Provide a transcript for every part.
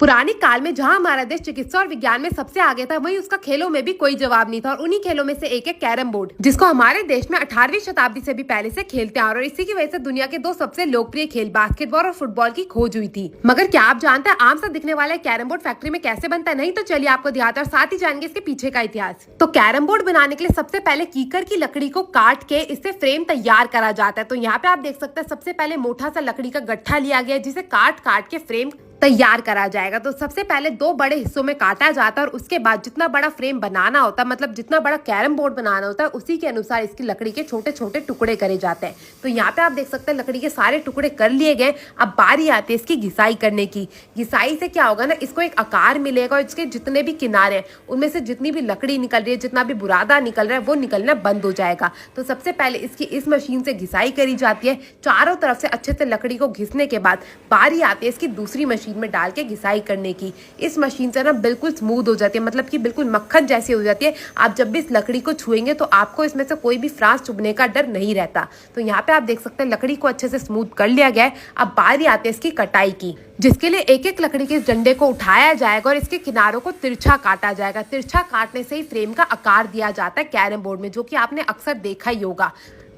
पुराने काल में जहां हमारा देश चिकित्सा और विज्ञान में सबसे आगे था, वहीं उसका खेलों में भी कोई जवाब नहीं था। और उन्हीं खेलों में से एक है कैरम बोर्ड, जिसको हमारे देश में 18वीं शताब्दी से भी पहले से खेलते आ रहे। और इसी की वजह से दुनिया के दो सबसे लोकप्रिय खेल बास्केटबॉल और फुटबॉल की खोज हुई थी। मगर क्या आप जानते हैं आम सा दिखने वाला कैरम बोर्ड फैक्ट्री में कैसे बनता है? नहीं तो चलिए आपको दिखाते हैं और साथ ही जानेंगे इसके पीछे का इतिहास। तो कैरम बोर्ड बनाने के लिए सबसे पहले कीकर की लकड़ी को काट के इससे फ्रेम तैयार करा जाता है। तो यहाँ पे आप देख सकते हैं सबसे पहले मोटा सा लकड़ी का गट्ठा लिया गया, जिसे काट काट के फ्रेम तैयार करा जाएगा। तो सबसे पहले दो बड़े हिस्सों में काटा जाता है और उसके बाद जितना बड़ा फ्रेम बनाना होता है, मतलब जितना बड़ा कैरम बोर्ड बनाना होता है, उसी के अनुसार इसकी लकड़ी के छोटे छोटे टुकड़े करे जाते हैं। तो यहाँ पे आप देख सकते हैं लकड़ी के सारे टुकड़े कर लिए गए। अब बारी आती है इसकी घिसाई करने की। घिसाई से क्या होगा ना, इसको एक आकार मिलेगा और इसके जितने भी किनारे हैं उनमें से जितनी भी लकड़ी निकल रही है, जितना भी बुरादा निकल रहा है, वो निकलना बंद हो जाएगा। तो सबसे पहले इसकी इस मशीन से घिसाई करी जाती है। चारों तरफ से अच्छे से लकड़ी को घिसने के बाद बारी आती है इसकी दूसरी मशीन में डाल के घिसाई करने की। इस मशीन से ना बिल्कुल स्मूथ हो जाती है, मतलब कि बिल्कुल मक्खन जैसी हो जाती है। आप जब भी इस लकड़ी को छुएंगे तो आपको इसमें से कोई भी फ्रांस चुभने का डर नहीं रहता। तो यहाँ पे आप देख सकते हैं लकड़ी को अच्छे से स्मूथ कर लिया गया है। अब बारी आती है इसकी कटाई की, जिसके लिए एक एक लकड़ी के इस डंडे को उठाया जाएगा और इसके किनारों को तिरछा काटा जाएगा। तिरछा काटने से ही फ्रेम का आकार दिया जाता है कैरम बोर्ड में, जो कि आपने अक्सर देखा ही होगा।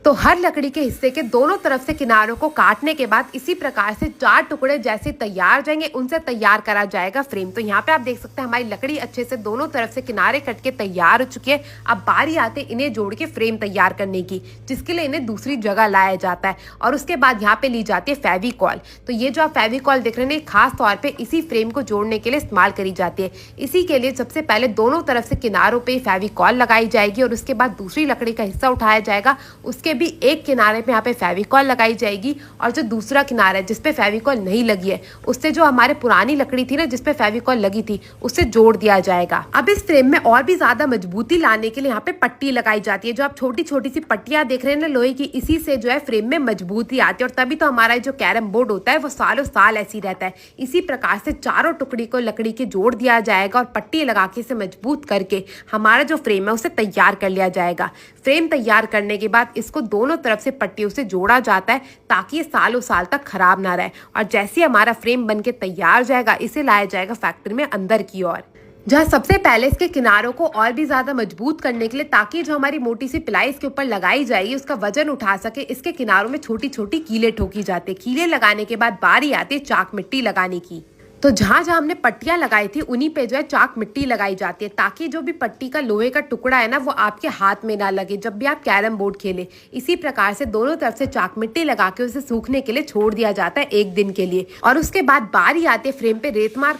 तो हर लकड़ी के हिस्से के दोनों तरफ से किनारों को काटने के बाद इसी प्रकार से चार टुकड़े जैसे तैयार जाएंगे, उनसे तैयार करा जाएगा फ्रेम। तो यहाँ पे आप देख सकते हैं हमारी लकड़ी अच्छे से दोनों तरफ से किनारे कट के तैयार हो चुकी है। अब बारी आते इन्हें जोड़ के फ्रेम तैयार करने की, जिसके लिए इन्हें दूसरी जगह लाया जाता है। और उसके बाद यहाँ पे ली जाती है फेविकॉल। तो ये जो आप फेविकॉल देख रहे हैं खास तौर पर इसी फ्रेम को जोड़ने के लिए इस्तेमाल करी जाती है। इसी के लिए सबसे पहले दोनों तरफ से किनारों पर फेविकॉल लगाई जाएगी और उसके बाद दूसरी लकड़ी का हिस्सा उठाया जाएगा। उसके भी एक किनारे पे यहाँ पे फेविकॉल लगाई जाएगी और जो दूसरा किनारा है जिसपे फेविकॉल नहीं लगी है, उससे जो हमारे पुरानी लकड़ी थी ना जिसपे फेविकॉल लगी थी, उससे जोड़ दिया जाएगा। अब इस फ्रेम में और भी ज्यादा मजबूती लाने के लिए यहाँ पे पट्टी लगाई जाती है। जो आप छोटी छोटी सी पट्टियां देख रहे हैं ना लोहे की, इसी से जो है फ्रेम में मजबूती आती है और तभी तो हमारा जो कैरम बोर्ड होता है वो सालों साल ऐसी रहता है। इसी प्रकार से चारों टुकड़ी को लकड़ी के जोड़ दिया जाएगा और पट्टी लगा के इसे मजबूत करके हमारा जो फ्रेम है उसे तैयार कर लिया जाएगा। फ्रेम तैयार करने के बाद इसको दोनों तरफ से पट्टियों से जोड़ा जाता है ताकि ये सालों साल तक खराब ना रहे। और जैसे हमारा फ्रेम बनके तैयार जाएगा, इसे लाया जाएगा फैक्ट्री में अंदर की ओर, जहाँ सबसे पहले इसके किनारों को और भी ज्यादा मजबूत करने के लिए, ताकि जो हमारी मोटी सी पिलाई इसके ऊपर लगाई जाएगी उसका वजन उठा सके, इसके किनारों में छोटी छोटी कीले ठोकी जाती है। कीले लगाने के बाद बारी आती है चाक मिट्टी लगाने की। तो जहां जहां हमने पट्टियां लगाई थी उन्हीं पे जो है चाक मिट्टी लगाई जाती है, ताकि जो भी पट्टी का लोहे का टुकड़ा है ना वो आपके हाथ में ना लगे जब भी आप कैरम बोर्ड खेले। इसी प्रकार से दोनों तरफ से चाक मिट्टी लगा के उसे सूखने के लिए छोड़ दिया जाता है एक दिन के लिए। और उसके बाद बारी आती है फ्रेम पे रेत मार